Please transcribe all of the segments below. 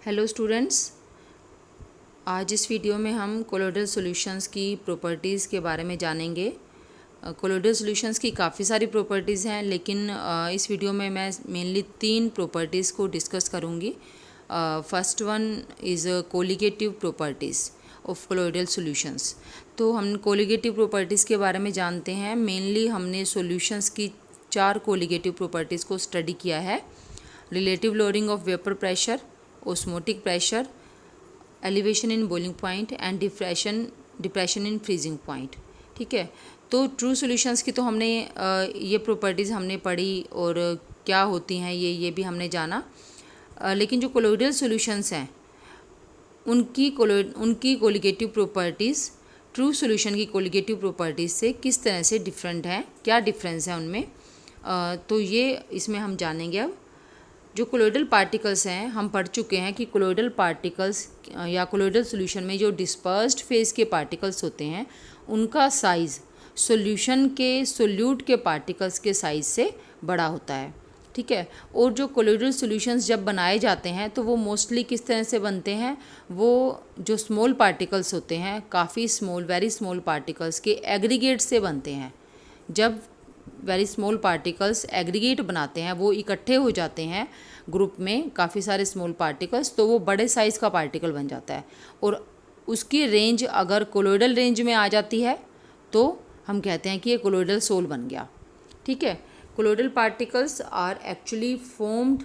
Hello students, आज इस video में हम कोलोइडल सॉल्यूशंस की प्रॉपर्टीज़ के बारे में जानेंगे। कोलोइडल सॉल्यूशंस की काफ़ी सारी प्रॉपर्टीज़ हैं, लेकिन इस वीडियो में मैं मेनली 3 प्रॉपर्टीज़ को डिस्कस करूँगी। First one is colligative properties of colloidal solutions. तो हम कोलिगेटिव प्रॉपर्टीज़ के बारे में जानते हैं। मेनली हमने सॉल्यूशंस की 4 कोलिगेटिव प्रॉपर्टीज़ को स्टडी किया है। Relative loading of vapour pressure, osmotic pressure, elevation in boiling point and depression in freezing point. ठीक है, तो ट्रू सॉल्यूशंस की तो हमने ये प्रॉपर्टीज़ हमने पढ़ी और क्या होती हैं ये भी हमने जाना। लेकिन जो कोलोइडल सॉल्यूशंस हैं उनकी कोलिगेटिव प्रॉपर्टीज़ ट्रू सॉल्यूशन की कोलिगेटिव प्रॉपर्टीज़ से किस तरह से डिफरेंट हैं, क्या डिफरेंस है उनमें, तो ये इसमें हम जानेंगे। अब जो कोलोइडल पार्टिकल्स हैं, हम पढ़ चुके हैं कि कोलोइडल पार्टिकल्स या कोलोइडल सॉल्यूशन में जो डिस्पर्स्ड फेज के पार्टिकल्स होते हैं उनका साइज़ सॉल्यूशन के सोल्यूट के पार्टिकल्स के साइज़ से बड़ा होता है। ठीक है, और जो कोलोइडल सॉल्यूशंस जब बनाए जाते हैं तो वो मोस्टली किस तरह से बनते हैं, वो जो स्मॉल पार्टिकल्स होते हैं, काफ़ी स्मॉल, वेरी स्मॉल पार्टिकल्स के एग्रीगेट से बनते हैं। जब वेरी स्मॉल पार्टिकल्स एग्रीगेट बनाते हैं, वो इकट्ठे हो जाते हैं ग्रुप में, काफ़ी सारे स्मॉल पार्टिकल्स, तो वो बड़े साइज़ का पार्टिकल बन जाता है। और उसकी रेंज अगर कोलोइडल रेंज में आ जाती है तो हम कहते हैं कि ये कोलोइडल सोल बन गया। ठीक है, colloidal particles are actually formed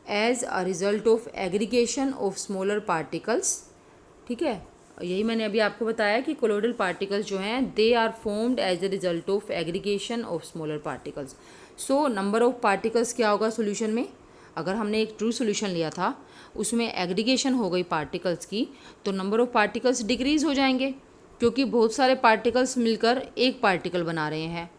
as a result of aggregation of smaller particles. ठीक है, यही मैंने अभी आपको बताया कि कोलोइडल पार्टिकल्स जो हैं they are formed as the result of aggregation of smaller particles. So number of particles क्या होगा सोल्यूशन में, अगर हमने एक ट्रू सोल्यूशन लिया था उसमें एग्रीगेशन हो गई पार्टिकल्स की, तो नंबर ऑफ पार्टिकल्स डिक्रीज़ हो जाएंगे, क्योंकि बहुत सारे पार्टिकल्स मिलकर एक पार्टिकल बना रहे हैं।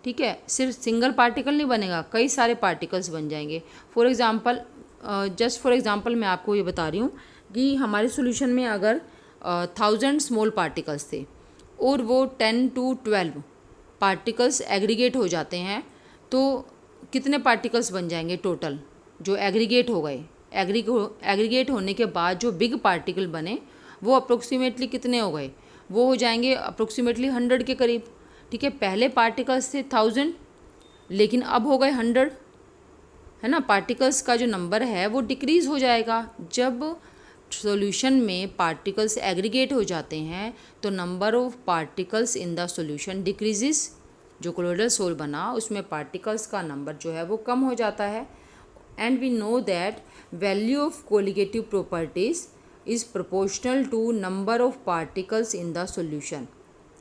ठीक है, सिर्फ सिंगल पार्टिकल नहीं बनेगा, कई सारे पार्टिकल्स बन जाएंगे। फॉर एग्ज़ाम्पल मैं आपको ये बता रही हूँ कि हमारे सोल्यूशन में अगर 1000 स्मॉल पार्टिकल्स थे और वो 10 to 12 पार्टिकल्स एग्रीगेट हो जाते हैं, तो कितने पार्टिकल्स बन जाएंगे टोटल जो एग्रीगेट हो गए। एग्रीगेट होने के बाद जो बिग पार्टिकल बने वो अप्रोक्सीमेटली कितने हो गए, वो हो जाएंगे अप्रोक्सीमेटली 100 के करीब। ठीक है, पहले पार्टिकल्स थे 1000, लेकिन अब हो गए 100, है ना। पार्टिकल्स का जो नंबर है वो डिक्रीज़ हो जाएगा। जब सॉल्यूशन में पार्टिकल्स एग्रीगेट हो जाते हैं तो number of particles in the solution decreases. जो कोलोइडल सोल बना उसमें पार्टिकल्स का नंबर जो है वो कम हो जाता है। And we know that value of colligative properties is proportional to number of particles in the solution.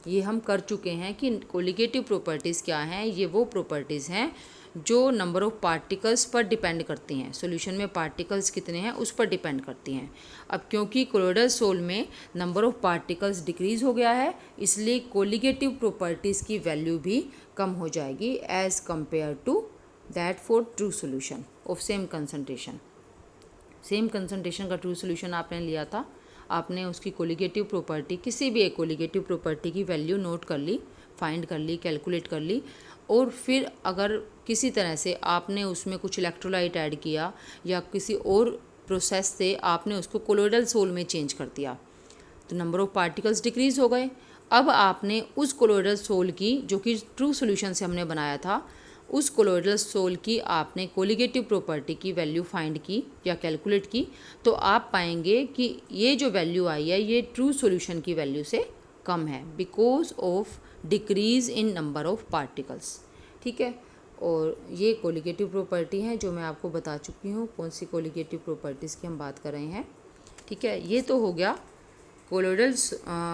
ये हम कर चुके हैं कि कोलिगेटिव प्रॉपर्टीज़ क्या हैं। ये वो प्रॉपर्टीज़ हैं जो नंबर ऑफ पार्टिकल्स पर डिपेंड करती हैं, सॉल्यूशन में पार्टिकल्स कितने हैं उस पर डिपेंड करती हैं। अब क्योंकि कोलोइडल सोल में नंबर ऑफ पार्टिकल्स डिक्रीज़ हो गया है, इसलिए कोलिगेटिव प्रॉपर्टीज़ की वैल्यू भी कम हो जाएगी as compare to that for true solution of same concentration. Same concentration का ट्रू सॉल्यूशन आपने लिया था, आपने उसकी कोलिगेटिव प्रॉपर्टी, किसी भी एक कोलिगेटिव प्रॉपर्टी की वैल्यू नोट कर ली, फाइंड कर ली, कैलकुलेट कर ली, और फिर अगर किसी तरह से आपने उसमें कुछ इलेक्ट्रोलाइट ऐड किया या किसी और प्रोसेस से आपने उसको कोलोइडल सोल में चेंज कर दिया, तो नंबर ऑफ पार्टिकल्स डिक्रीज़ हो गए। अब आपने उस कोलोइडल सोल की, जो कि ट्रू सॉल्यूशन से हमने बनाया था, उस कोलोइडल सोल की आपने कोलिगेटिव प्रॉपर्टी की वैल्यू फाइंड की या कैलकुलेट की, तो आप पाएंगे कि ये जो वैल्यू आई है ये ट्रू सॉल्यूशन की वैल्यू से कम है, because of decrease in number of particles. ठीक है, और ये कोलिगेटिव प्रॉपर्टी है जो मैं आपको बता चुकी हूँ कौन सी कोलिगेटिव प्रॉपर्टीज़ की हम बात कर रहे हैं। ठीक है, ये तो हो गया कोलोइडल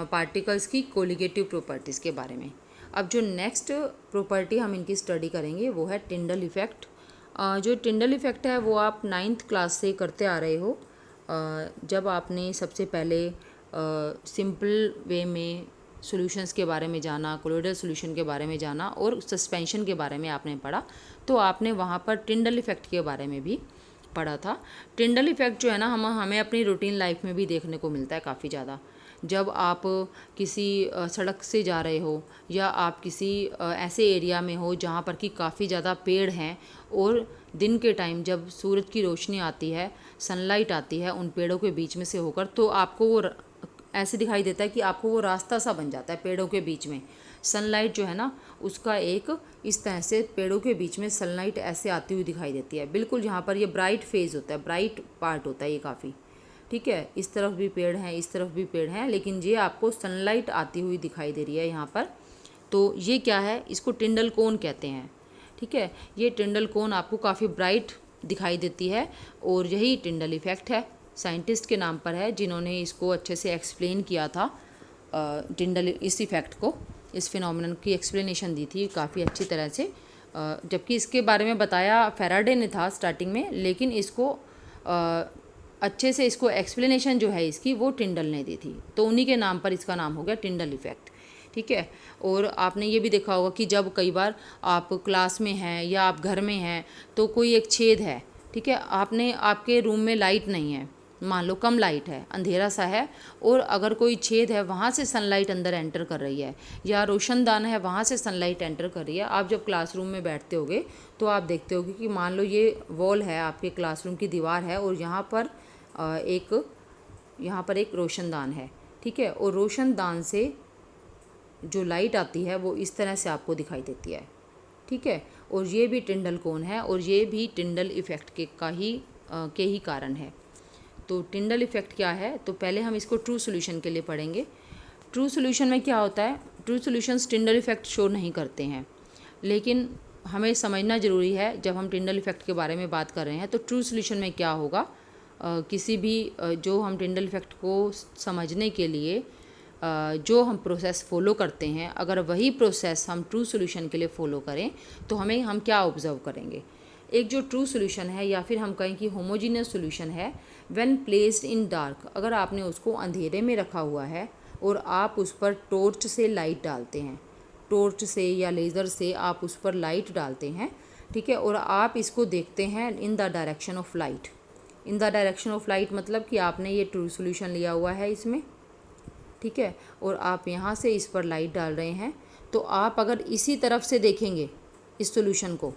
पार्टिकल्स की कोलिगेटिव प्रॉपर्टीज़ के बारे में। अब जो नेक्स्ट प्रॉपर्टी हम इनकी स्टडी करेंगे वो है टिंडल इफ़ेक्ट। जो टिंडल इफ़ेक्ट है वो आप 9th क्लास से करते आ रहे हो। जब आपने सबसे पहले सिंपल वे में सॉल्यूशंस के बारे में जाना, कोलोइडल सॉल्यूशन के बारे में जाना और सस्पेंशन के बारे में आपने पढ़ा, तो आपने वहाँ पर टिंडल इफ़ेक्ट के बारे में भी पढ़ा था। टिंडल इफ़ेक्ट जो है ना हमें अपनी रूटीन लाइफ में भी देखने को मिलता है काफ़ी ज़्यादा। जब आप किसी सड़क से जा रहे हो या आप किसी ऐसे एरिया में हो जहाँ पर कि काफ़ी ज़्यादा पेड़ हैं और दिन के टाइम जब सूरज की रोशनी आती है सनलाइट आती है उन पेड़ों के बीच में से होकर, तो आपको वो ऐसे दिखाई देता है कि आपको वो रास्ता सा बन जाता है पेड़ों के बीच में। सनलाइट जो है ना उसका एक इस तरह से पेड़ों के बीच में सनलाइट ऐसे आती हुई दिखाई देती है, बिल्कुल यहाँ पर ये ब्राइट फेज होता है, ब्राइट पार्ट होता है ये काफ़ी। ठीक है, इस तरफ भी पेड़ हैं, इस तरफ भी पेड़ हैं, लेकिन ये आपको सनलाइट आती हुई दिखाई दे रही है यहाँ पर। तो ये क्या है, इसको टिंडल कोन कहते हैं। ठीक है, ये टिंडल कोन आपको काफ़ी ब्राइट दिखाई देती है और यही टिंडल इफ़ेक्ट है, साइंटिस्ट के नाम पर है जिन्होंने इसको अच्छे से एक्सप्लेन किया था। टिंडल इस इफ़ेक्ट को, इस फिनोमेनन की एक्सप्लेनेशन दी थी काफ़ी अच्छी तरह से, जबकि इसके बारे में बताया फैराडे ने था स्टार्टिंग में, लेकिन इसको अच्छे से इसको एक्सप्लेनेशन जो है इसकी वो टिंडल ने दी थी, तो उन्हीं के नाम पर इसका नाम हो गया टिंडल इफ़ेक्ट। ठीक है, और आपने ये भी देखा होगा कि जब कई बार आप क्लास में हैं या आप घर में हैं तो कोई एक छेद है, ठीक है, आपने आपके रूम में लाइट नहीं है, मान लो कम लाइट है, अंधेरा सा है, और अगर कोई छेद है वहाँ से सनलाइट अंदर एंटर कर रही है, या रोशनदान है वहाँ से सनलाइट एंटर कर रही है। आप जब क्लासरूम में बैठते होगे तो आप देखते होगे कि मान लो ये वॉल है, आपके क्लासरूम की दीवार है, और यहाँ पर एक रोशनदान है। ठीक है, और रोशनदान से जो लाइट आती है वो इस तरह से आपको दिखाई देती है। ठीक है, और ये भी टिंडल कोन है, और ये भी टिंडल इफ़ेक्ट के ही कारण है। तो टिंडल इफ़ेक्ट क्या है, तो पहले हम इसको ट्रू सॉल्यूशन के लिए पढ़ेंगे। ट्रू सॉल्यूशन में क्या होता है, ट्रू सॉल्यूशंस टिंडल इफ़ेक्ट शो नहीं करते हैं, लेकिन हमें समझना ज़रूरी है जब हम टिंडल इफ़ेक्ट के बारे में बात कर रहे हैं तो ट्रू सॉल्यूशन में क्या होगा। किसी भी जो हम टिंडल इफ़ेक्ट को समझने के लिए जो हम प्रोसेस फॉलो करते हैं, अगर वही प्रोसेस हम ट्रू सॉल्यूशन के लिए फ़ॉलो करें तो हम क्या ऑब्ज़र्व करेंगे। एक जो ट्रू सॉल्यूशन है, या फिर हम कहें कि होमोजीनियस सॉल्यूशन है, व्हेन प्लेस्ड इन डार्क, अगर आपने उसको अंधेरे में रखा हुआ है और आप उस पर टॉर्च से लाइट डालते हैं, टॉर्च से या लेज़र से आप उस पर लाइट डालते हैं, ठीक है, और आप इसको देखते हैं in the direction of light. In the direction of light मतलब कि आपने ये ट्रू सॉल्यूशन लिया हुआ है इसमें, ठीक है, और आप यहाँ से इस पर लाइट डाल रहे हैं, तो आप अगर इसी तरफ से देखेंगे इस सॉल्यूशन को,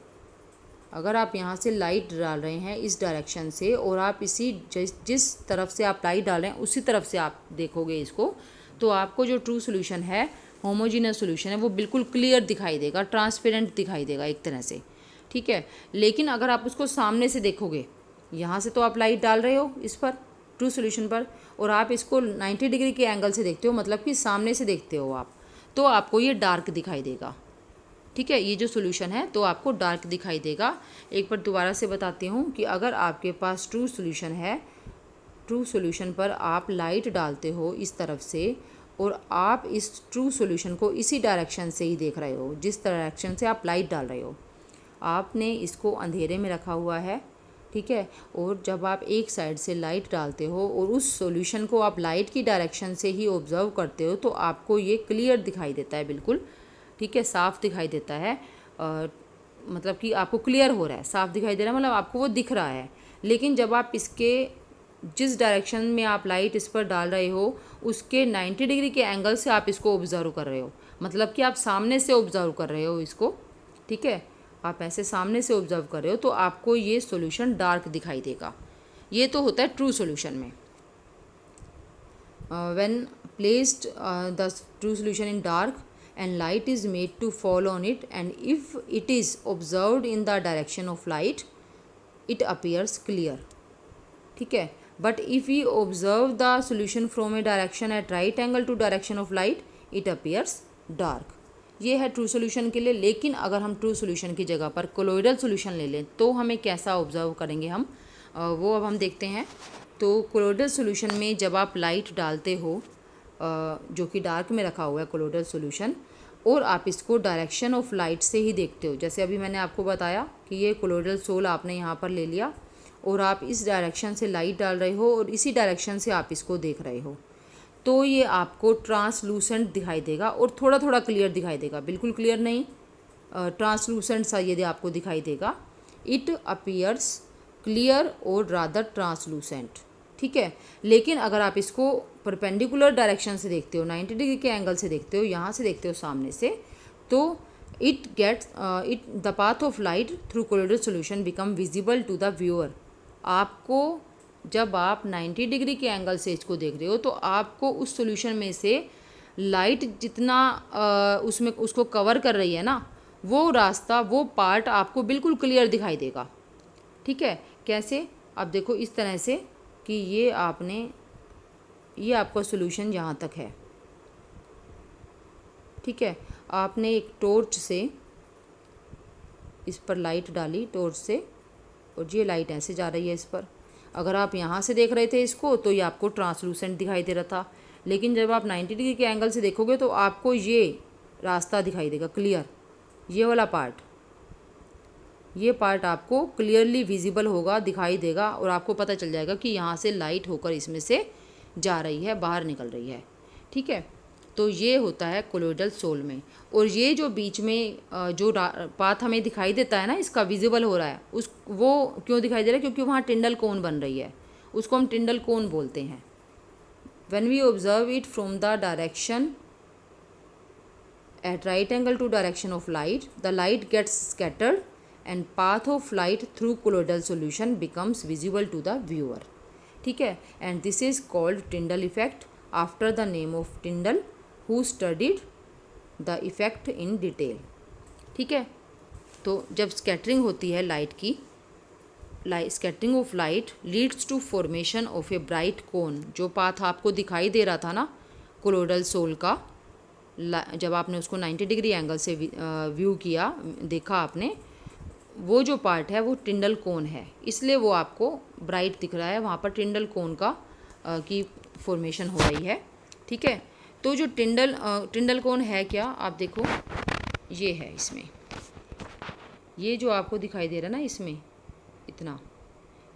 अगर आप यहाँ से लाइट डाल रहे हैं इस डायरेक्शन से, और आप इसी जिस तरफ से आप लाइट डाल रहे हैं उसी तरफ से आप देखोगे इसको, तो आपको जो ट्रू सॉल्यूशन है, होमोजीनियस सॉल्यूशन है, वो बिल्कुल क्लियर दिखाई देगा, ट्रांसपेरेंट दिखाई देगा एक तरह से। ठीक है, लेकिन अगर आप उसको सामने से देखोगे, यहाँ से तो आप लाइट डाल रहे हो इस पर ट्रू सॉल्यूशन पर, और आप इसको 90 डिग्री के एंगल से देखते हो, मतलब कि सामने से देखते हो आप, तो आपको ये डार्क दिखाई देगा। ठीक है, ये जो सॉल्यूशन है तो आपको डार्क दिखाई देगा। एक बार दोबारा से बताती हूँ कि अगर आपके पास ट्रू सॉल्यूशन है, ट्रू सॉल्यूशन पर आप लाइट डालते हो इस तरफ से, और आप इस ट्रू सॉल्यूशन को इसी डायरेक्शन से ही देख रहे हो जिस डायरेक्शन से आप लाइट डाल रहे हो, आपने इसको अंधेरे में रखा हुआ है। ठीक है, और जब आप एक साइड से लाइट डालते हो और उस सॉल्यूशन को आप लाइट की डायरेक्शन से ही ऑब्ज़र्व करते हो, तो आपको ये क्लियर दिखाई देता है, बिल्कुल, ठीक है, साफ़ दिखाई देता है। मतलब कि आपको क्लियर हो रहा है, साफ़ दिखाई दे रहा है, मतलब आपको वो दिख रहा है। लेकिन जब आप इसके जिस डायरेक्शन में आप लाइट इस पर डाल रहे हो उसके 90 डिग्री के एंगल से आप इसको ऑब्ज़र्व कर रहे हो, मतलब कि आप सामने से ऑब्ज़र्व कर रहे हो इसको। ठीक है, आप ऐसे सामने से ऑब्ज़र्व कर रहे हो, तो आपको ये सॉल्यूशन डार्क दिखाई देगा। ये तो होता है ट्रू सॉल्यूशन में। When placed the true solution in dark and light is made to fall on it, and if it is observed in the direction of light it appears clear. ठीक है, but if we observe the solution from a direction at right angle to direction of light it appears dark. ये है true solution के लिए। लेकिन अगर हम true solution की जगह पर कोलोइडल सॉल्यूशन ले लें तो हमें कैसा ऑब्जर्व करेंगे हम, वो अब हम देखते हैं। तो कोलोइडल सॉल्यूशन में जब आप लाइट डालते हो, जो कि डार्क में रखा हुआ है कोलोइडल सॉल्यूशन, और आप इसको डायरेक्शन ऑफ लाइट से ही देखते हो, जैसे अभी मैंने आपको बताया कि ये कोलोइडल सोल आपने यहाँ पर ले लिया और आप इस डायरेक्शन से लाइट डाल रहे हो और इसी डायरेक्शन से आप इसको देख रहे हो, तो ये आपको ट्रांसलूसेंट दिखाई देगा और थोड़ा थोड़ा क्लियर दिखाई देगा, बिल्कुल क्लियर नहीं, ट्रांसलूसेंट सा यदि आपको दिखाई देगा। इट अपीयर्स क्लियर और रादर ट्रांसलूसेंट। ठीक है, लेकिन अगर आप इसको परपेंडिकुलर डायरेक्शन से देखते हो, 90 डिग्री के एंगल से देखते हो, यहाँ से देखते हो सामने से, तो the path of light through colloidal solution become visible to the viewer. आपको जब आप 90 डिग्री के एंगल से इसको देख रहे हो तो आपको उस सॉल्यूशन में से लाइट जितना उसमें उसको कवर कर रही है ना, वो रास्ता, वो पार्ट आपको बिल्कुल क्लियर दिखाई देगा। ठीक है, कैसे? आप देखो इस तरह से कि ये आपका सॉल्यूशन यहाँ तक है। ठीक है, आपने एक टॉर्च से इस पर लाइट डाली, टॉर्च से, और ये लाइट ऐसे जा रही है इस पर। अगर आप यहाँ से देख रहे थे इसको तो ये आपको ट्रांसलूसेंट दिखाई दे रहा था, लेकिन जब आप 90 डिग्री के एंगल से देखोगे तो आपको ये रास्ता दिखाई देगा क्लियर। ये वाला पार्ट, ये पार्ट आपको क्लियरली विजिबल होगा, दिखाई देगा, और आपको पता चल जाएगा कि यहाँ से लाइट होकर इसमें से जा रही है, बाहर निकल रही है। ठीक है, तो ये होता है कोलोइडल सोल में। और ये जो बीच में जो पाथ हमें दिखाई देता है ना, इसका विजिबल हो रहा है, वो क्यों दिखाई दे रहा है? क्योंकि वहाँ टिंडल कोन बन रही है, उसको हम टिंडल कोन बोलते हैं। When we observe it from the direction at right angle to direction of light, the light gets scattered and path of light through colloidal solution becomes visible to the viewer. ठीक है, and this is called Tyndall effect after the name of Tyndall who studied the effect in detail. ठीक है, तो जब scattering होती है light की, scattering of light leads to formation of a bright cone. जो पाथ आपको दिखाई दे रहा था ना कोलोइडल सोल का, जब आपने उसको 90 डिग्री एंगल से व्यू किया, देखा आपने, वो जो पार्ट है वो टिंडल कोन है, इसलिए वो आपको ब्राइट दिख रहा है। वहाँ पर टिंडल कोन का की फॉर्मेशन हो रही है। ठीक है, तो जो टिंडल कोन है क्या, आप देखो ये है, इसमें ये जो आपको दिखाई दे रहा है ना, इसमें इतना,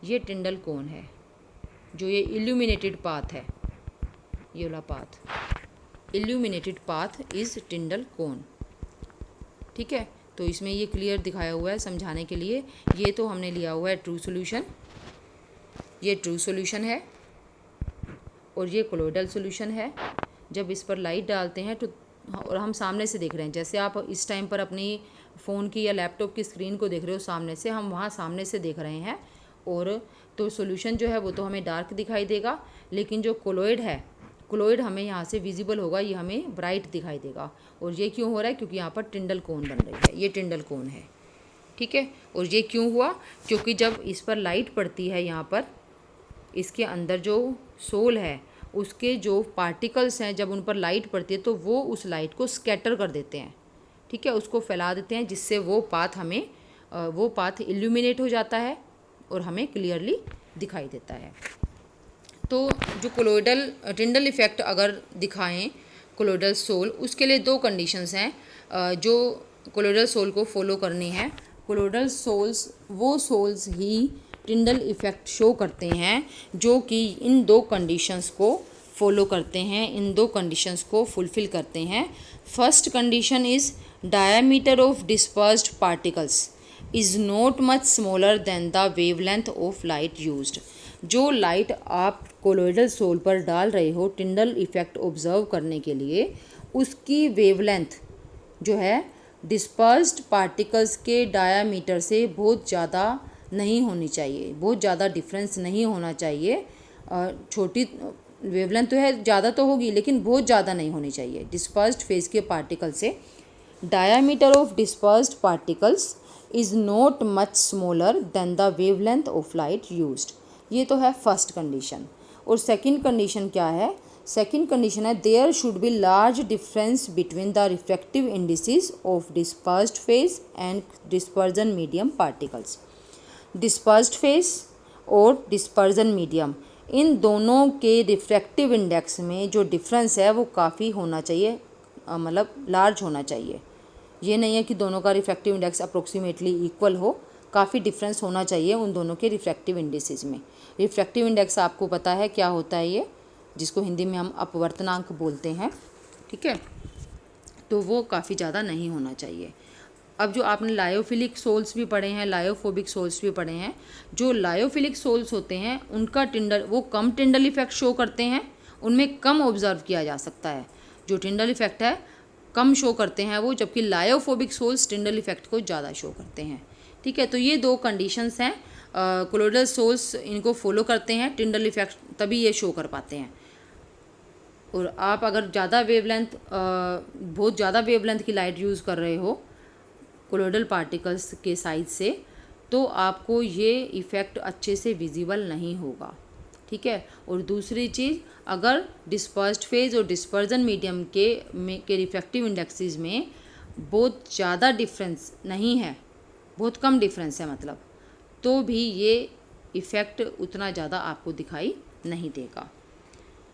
ये टिंडल कोन है। जो ये इल्यूमिनेटेड पाथ है, ये वाला path, illuminated path is Tyndall cone. ठीक है, तो इसमें ये क्लियर दिखाया हुआ है समझाने के लिए। ये तो हमने लिया हुआ है ट्रू सॉल्यूशन, ये ट्रू सॉल्यूशन है, और ये कोलोइडल सॉल्यूशन है। जब इस पर लाइट डालते हैं तो, और हम सामने से देख रहे हैं, जैसे आप इस टाइम पर अपनी फ़ोन की या लैपटॉप की स्क्रीन को देख रहे हो सामने से, हम वहाँ सामने से देख रहे हैं। और तो सॉल्यूशन जो है वो तो हमें डार्क दिखाई देगा, लेकिन जो कोलोइड है, कोलोइड हमें यहाँ से विजिबल होगा, ये हमें ब्राइट दिखाई देगा। और ये क्यों हो रहा है? क्योंकि यहाँ पर टिंडल कोन बन रही है, ये टिंडल कोन है। ठीक है, और ये क्यों हुआ? क्योंकि जब इस पर लाइट पड़ती है, यहाँ पर इसके अंदर जो सोल है उसके जो पार्टिकल्स हैं, जब उन पर लाइट पड़ती है तो वो उस लाइट को स्कैटर कर देते हैं। ठीक है, उसको फैला देते हैं, जिससे वो पाथ इल्यूमिनेट हो जाता है और हमें क्लियरली दिखाई देता है। तो जो टिंडल इफ़ेक्ट अगर दिखाएं कोलोइडल सोल, उसके लिए दो कंडीशंस हैं जो कोलोइडल सोल को फॉलो करनी है। कोलोइडल सोल्स वो सोल्स ही टिंडल इफ़ेक्ट शो करते हैं जो कि इन दो कंडीशंस को फॉलो करते हैं, इन दो कंडीशंस को फुलफ़िल करते हैं। First condition is diameter of dispersed particles is not much smaller than the wavelength of light used. जो लाइट आप कोलोइडल सोल पर डाल रहे हो टिंडल इफ़ेक्ट ऑब्जर्व करने के लिए, उसकी वेवलेंथ जो है डिस्पर्स्ड पार्टिकल्स के डायामीटर से बहुत ज़्यादा नहीं होनी चाहिए, बहुत ज़्यादा डिफरेंस नहीं होना चाहिए। छोटी वेवलेंथ तो है, ज़्यादा तो होगी लेकिन बहुत ज़्यादा नहीं होनी चाहिए डिस्पर्स्ड फेज के पार्टिकल से। Diameter of dispersed particles is not much smaller than the wavelength of light used. ये तो है फर्स्ट कंडीशन। और सेकंड कंडीशन क्या है? सेकंड कंडीशन है there should be large difference between the refractive indices of dispersed phase and dispersion medium particles. Dispersed phase और dispersion medium, इन दोनों के रिफ्रैक्टिव इंडेक्स में जो डिफरेंस है वो काफ़ी होना चाहिए, मतलब लार्ज होना चाहिए। ये नहीं है कि दोनों का रिफ्रैक्टिव इंडेक्स अप्रोक्सीमेटली इक्वल हो, काफ़ी डिफरेंस होना चाहिए उन दोनों के रिफ्रैक्टिव इंडिसेस में। रिफ्रैक्टिव इंडेक्स आपको पता है क्या होता है, ये जिसको हिंदी में हम अपवर्तनांक बोलते हैं। ठीक है, तो वो काफ़ी ज़्यादा नहीं होना चाहिए। अब जो आपने लायोफिलिक सोल्स भी पढ़े हैं, लायोफोबिक सोल्स भी पढ़े हैं, जो लायोफिलिक सोल्स होते हैं उनका वो कम टिंडल इफ़ेक्ट शो करते हैं, उनमें कम ऑब्जर्व किया जा सकता है। जो टिंडल इफ़ेक्ट है कम शो करते हैं वो, जबकि लायोफोबिक सोल्स टिंडल इफ़ेक्ट को ज़्यादा शो करते हैं। ठीक है, तो ये दो कंडीशंस हैं, कोलोइडल सोल्स इनको फॉलो करते हैं, टिंडल इफेक्ट तभी ये शो कर पाते हैं। और आप अगर ज़्यादा वेवलेंथ बहुत ज़्यादा वेवलेंथ की लाइट यूज़ कर रहे हो कोलोइडल पार्टिकल्स के साइज से, तो आपको ये इफ़ेक्ट अच्छे से विजिबल नहीं होगा। ठीक है, और दूसरी चीज़, अगर डिस्पर्स्ड फेज और डिस्पर्जन मीडियम के रिफ्रैक्टिव इंडेक्सेस में बहुत ज़्यादा डिफरेंस नहीं है, बहुत कम डिफरेंस है मतलब, तो भी ये इफ़ेक्ट उतना ज़्यादा आपको दिखाई नहीं देगा।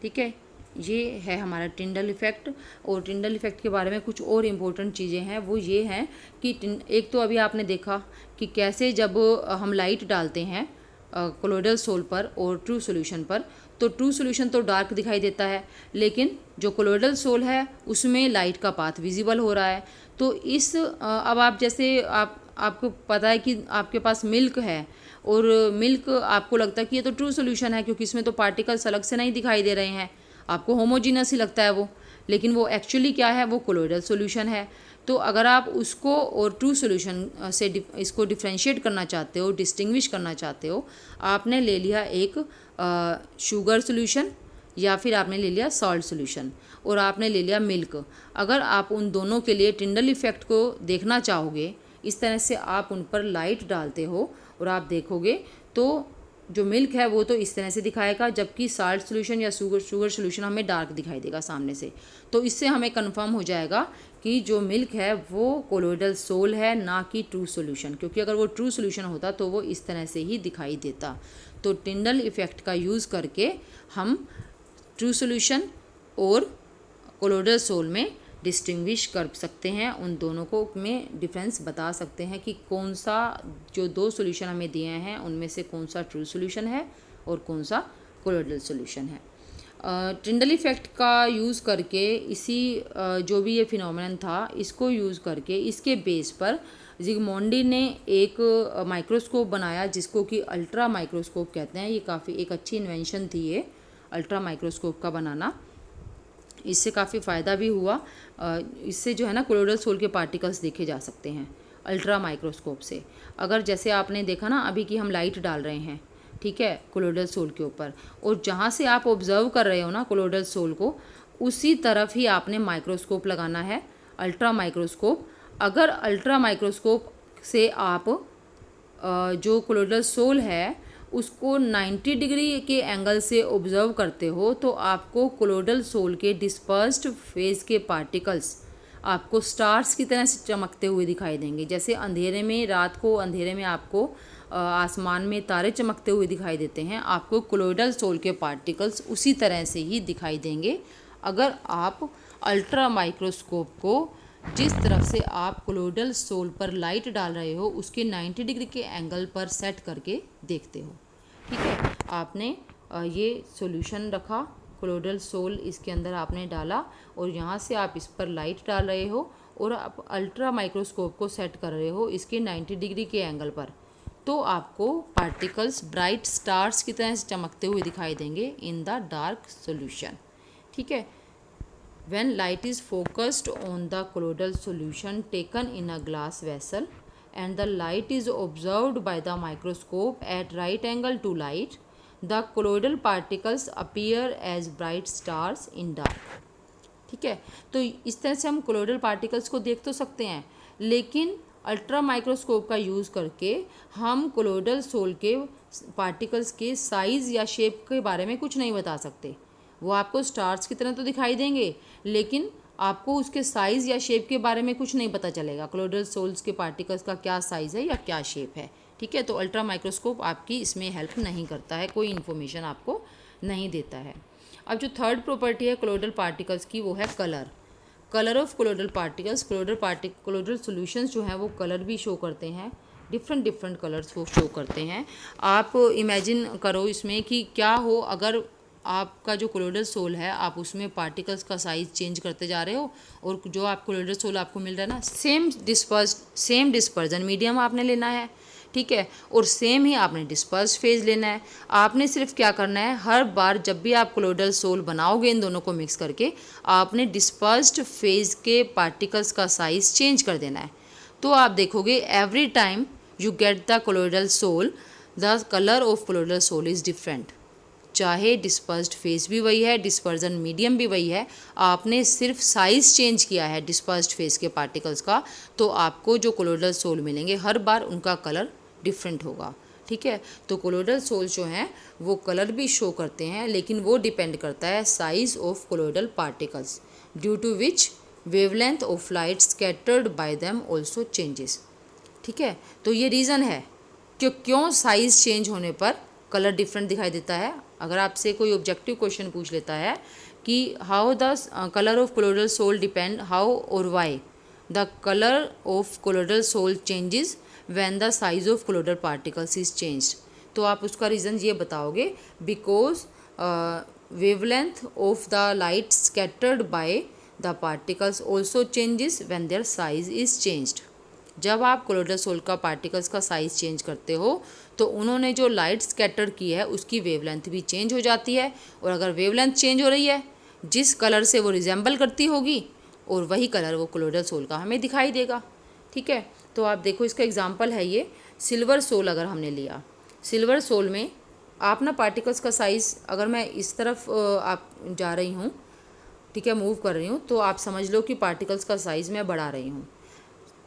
ठीक है, ये है हमारा टिंडल इफ़ेक्ट। और टिंडल इफ़ेक्ट के बारे में कुछ और इम्पोर्टेंट चीज़ें हैं, वो ये हैं कि एक तो अभी आपने देखा कि कैसे जब हम लाइट डालते हैं कोलोइडल सोल पर और ट्रू सॉल्यूशन पर, तो ट्रू सॉल्यूशन तो डार्क दिखाई देता है, लेकिन जो कोलोइडल सोल है उसमें लाइट का पाथ विजिबल हो रहा है। तो अब आप जैसे आपको पता है कि आपके पास मिल्क है और मिल्क आपको लगता है कि ये तो ट्रू सॉल्यूशन है क्योंकि इसमें तो पार्टिकल्स अलग से नहीं दिखाई दे रहे हैं, आपको होमोजीनस ही लगता है वो, लेकिन वो एक्चुअली क्या है, वो कोलोइडल सॉल्यूशन है। तो अगर आप उसको और ट्रू सॉल्यूशन से इसको डिफ्रेंशिएट करना चाहते हो, डिस्टिंग्विश करना चाहते हो, आपने ले लिया एक शुगर सॉल्यूशन या फिर आपने ले लिया सॉल्ट सॉल्यूशन और आपने ले लिया मिल्क। अगर आप उन दोनों के लिए टिंडल इफ़ेक्ट को देखना चाहोगे, इस तरह से आप उन पर लाइट डालते हो और आप देखोगे तो जो मिल्क है वो तो इस तरह से दिखाएगा, जबकि साल्ट सॉल्यूशन या शुगर सॉल्यूशन हमें डार्क दिखाई देगा सामने से। तो इससे हमें कंफर्म हो जाएगा कि जो मिल्क है वो कोलोइडल सोल है, ना कि ट्रू सॉल्यूशन, क्योंकि अगर वो ट्रू सॉल्यूशन होता तो वो इस तरह से ही दिखाई देता। तो टिंडल इफ़ेक्ट का यूज़ करके हम ट्रू सॉल्यूशन और कोलोइडल सोल में डिस्टिंग्विश कर सकते हैं, उन दोनों को में डिफरेंस बता सकते हैं कि कौन सा जो दो सॉल्यूशन हमें दिए हैं उनमें से कौन सा ट्रू सॉल्यूशन है और कौन सा कोलोइडल सॉल्यूशन है। टिंडल इफ़ेक्ट का यूज़ करके जो भी ये फिनोमेनन था, इसको यूज़ करके इसके बेस पर जिगमोंडी ने एक माइक्रोस्कोप बनाया जिसको कि अल्ट्रा माइक्रोस्कोप कहते हैं। ये काफ़ी एक अच्छी इन्वेंशन थी ये अल्ट्रा माइक्रोस्कोप का बनाना, इससे काफ़ी फ़ायदा भी हुआ। इससे जो है ना कोलोइडल सोल के पार्टिकल्स देखे जा सकते हैं अल्ट्रा माइक्रोस्कोप से। अगर जैसे आपने देखा ना अभी कि हम लाइट डाल रहे हैं, ठीक है, कोलोइडल सोल के ऊपर, और जहाँ से आप ऑब्जर्व कर रहे हो ना कोलोइडल सोल को, उसी तरफ ही आपने माइक्रोस्कोप लगाना है, अल्ट्रा माइक्रोस्कोप। अगर अल्ट्रा माइक्रोस्कोप से आप जो कोलोइडल सोल है उसको 90 डिग्री के एंगल से ऑब्जर्व करते हो, तो आपको कोलोइडल सोल के डिस्पर्स्ड फेज के पार्टिकल्स आपको स्टार्स की तरह से चमकते हुए दिखाई देंगे। जैसे अंधेरे में, रात को अंधेरे में आपको आसमान में तारे चमकते हुए दिखाई देते हैं, आपको कोलोइडल सोल के पार्टिकल्स उसी तरह से ही दिखाई देंगे अगर आप अल्ट्रा माइक्रोस्कोप को जिस तरफ से आप कोलोइडल सोल पर लाइट डाल रहे हो उसके 90 डिग्री के एंगल पर सेट करके देखते हो। ठीक है, आपने ये सॉल्यूशन रखा, कोलोइडल सोल इसके अंदर आपने डाला और यहाँ से आप इस पर लाइट डाल रहे हो और आप अल्ट्रा माइक्रोस्कोप को सेट कर रहे हो इसके 90 डिग्री के एंगल पर, तो आपको पार्टिकल्स ब्राइट स्टार्स की तरह से चमकते हुए दिखाई देंगे इन द डार्क सॉल्यूशन। ठीक है, when light is focused on the colloidal solution taken in a glass vessel and the light is observed by the microscope at right angle to light, the colloidal particles appear as bright stars in dark। ठीक है, तो इस तरह से हम colloidal particles को देख तो सकते हैं, लेकिन अल्ट्रा माइक्रोस्कोप का यूज़ करके हम कोलोइडल सोल के पार्टिकल्स के साइज़ या शेप के बारे में कुछ नहीं बता सकते। वो आपको स्टार्स की तरह तो दिखाई देंगे, लेकिन आपको उसके साइज़ या शेप के बारे में कुछ नहीं पता चलेगा, कोलोइडल सोल्स के पार्टिकल्स का क्या साइज़ है या क्या शेप है। ठीक है, तो अल्ट्रा माइक्रोस्कोप आपकी इसमें हेल्प नहीं करता है, कोई इन्फॉर्मेशन आपको नहीं देता है। अब जो थर्ड प्रॉपर्टी है कोलोइडल पार्टिकल्स की, वो है colour of colloidal particles. Colloidal solutions जो हैं वो कलर भी शो करते हैं, डिफरेंट कलर्स वो शो करते हैं। आप इमेजिन करो इसमें कि क्या हो अगर आपका जो कोलोइडल सोल है आप उसमें पार्टिकल्स का साइज़ चेंज करते जा रहे हो और जो आप कोलोइडल सोल आपको मिल रहा है ना, सेम डिस्पर्जन मीडियम आपने लेना है। ठीक है, और सेम ही आपने डिस्पर्स फेज लेना है। आपने सिर्फ क्या करना है, हर बार जब भी आप कोलोइडल सोल बनाओगे इन दोनों को मिक्स करके, आपने डिस्पर्स्ड फेज के पार्टिकल्स का साइज़ चेंज कर देना है। तो आप देखोगे every time you get the colloidal soul, the color of colloidal soul is different. चाहे डिस्पर्स्ड फेस भी वही है, डिस्पर्जन मीडियम भी वही है, आपने सिर्फ साइज़ चेंज किया है डिस्पर्स्ड फेस के पार्टिकल्स का, तो आपको जो कोलोइडल सोल मिलेंगे हर बार उनका कलर डिफरेंट होगा। ठीक है, तो कोलोइडल सोल जो हैं वो कलर भी शो करते हैं, लेकिन वो डिपेंड करता है size of colloidal particles, due to which wavelength of light scattered by them also changes. ठीक है, तो ये रीज़न है कि क्यों साइज़ चेंज होने पर कलर डिफरेंट दिखाई देता है। अगर आपसे कोई ऑब्जेक्टिव क्वेश्चन पूछ लेता है कि how the colour of colloidal sol depend, how और why the colour of colloidal sol changes when the size of colloidal particles is changed, तो आप उसका रीज़न ये बताओगे because wavelength of the light scattered by the particles also changes when their size is changed. जब आप colloidal sol का particles का size change करते हो तो उन्होंने जो लाइट स्कैटर की है उसकी वेवलेंथ भी चेंज हो जाती है, और अगर वेवलेंथ चेंज हो रही है जिस कलर से वो रिजेंबल करती होगी और वही कलर वो कोलोइडल सोल का हमें दिखाई देगा। ठीक है, तो आप देखो इसका एग्जांपल है ये सिल्वर सोल। अगर हमने लिया सिल्वर सोल में आप ना पार्टिकल्स का साइज़, अगर मैं इस तरफ आप जा रही हूँ, ठीक है, मूव कर रही हूँ, तो आप समझ लो कि पार्टिकल्स का साइज़ मैं बढ़ा रही हूँ।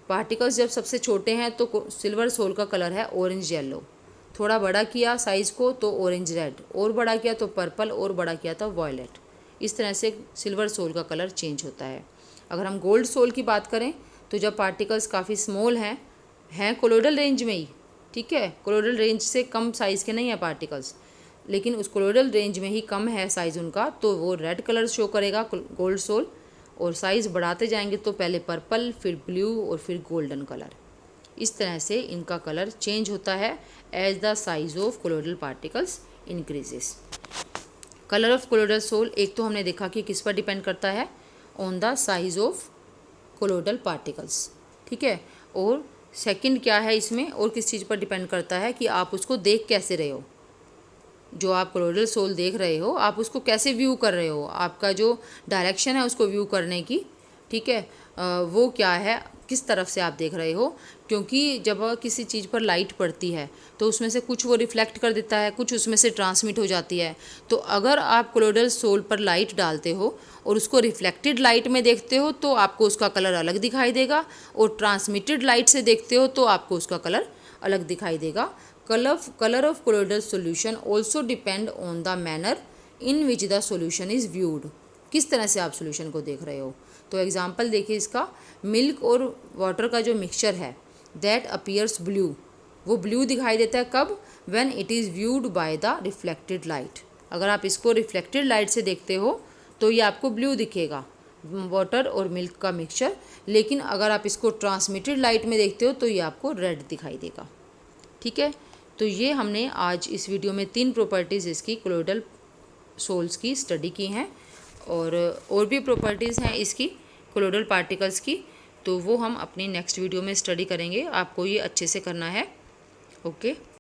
पार्टिकल्स जब सबसे छोटे हैं तो सिल्वर सोल का कलर है ऑरेंज येलो, थोड़ा बड़ा किया साइज़ को तो ऑरेंज रेड, और बड़ा किया तो पर्पल, और बड़ा किया तो वॉयलेट। इस तरह से सिल्वर सोल का कलर चेंज होता है। अगर हम गोल्ड सोल की बात करें तो जब पार्टिकल्स काफ़ी स्मॉल हैं कोलोइडल रेंज में ही, ठीक है, कोलोइडल रेंज से कम साइज़ के नहीं है पार्टिकल्स, लेकिन उस कोलोइडल रेंज में ही कम है साइज़ उनका, तो वो रेड कलर शो करेगा गोल्ड सोल, और साइज़ बढ़ाते जाएंगे तो पहले पर्पल, फिर ब्लू और फिर गोल्डन कलर। इस तरह से इनका कलर चेंज होता है as the size of colloidal particles increases. Colour of colloidal sol एक तो हमने देखा कि किस पर डिपेंड करता है, on the size of colloidal particles. ठीक है, और सेकंड क्या है इसमें, और किस चीज़ पर डिपेंड करता है कि आप उसको देख कैसे रहे हो। जो आप कोलोइडल सोल देख रहे हो आप उसको कैसे व्यू कर रहे हो, आपका जो डायरेक्शन है उसको व्यू करने की, ठीक है, वो क्या है, किस तरफ से आप देख रहे हो। क्योंकि जब किसी चीज़ पर लाइट पड़ती है तो उसमें से कुछ वो रिफ्लेक्ट कर देता है, कुछ उसमें से ट्रांसमिट हो जाती है। तो अगर आप कोलोइडल सोल पर लाइट डालते हो और उसको रिफ्लेक्टेड लाइट में देखते हो तो आपको उसका कलर अलग दिखाई देगा, और ट्रांसमिटेड लाइट से देखते हो तो आपको उसका कलर अलग दिखाई देगा। Color of colloidal solution also depend on the manner in which the solution is viewed, किस तरह से आप सॉल्यूशन को देख रहे हो। तो एग्जांपल देखिए इसका, मिल्क और वाटर का जो मिक्सचर है दैट अपीयर्स ब्लू, वो ब्लू दिखाई देता है कब, when it is viewed by the reflected light. अगर आप इसको रिफ्लेक्टेड लाइट से देखते हो तो ये आपको ब्लू दिखेगा, वाटर और मिल्क का मिक्सचर, लेकिन अगर आप इसको ट्रांसमिटेड लाइट में देखते हो तो ये आपको रेड दिखाई देगा। ठीक है, तो ये हमने आज इस वीडियो में 3 प्रॉपर्टीज़ इसकी कोलोइडल सोल्स की स्टडी की हैं, और भी प्रॉपर्टीज़ हैं इसकी कोलोइडल पार्टिकल्स की, तो वो हम अपनी नेक्स्ट वीडियो में स्टडी करेंगे। आपको ये अच्छे से करना है। ओके।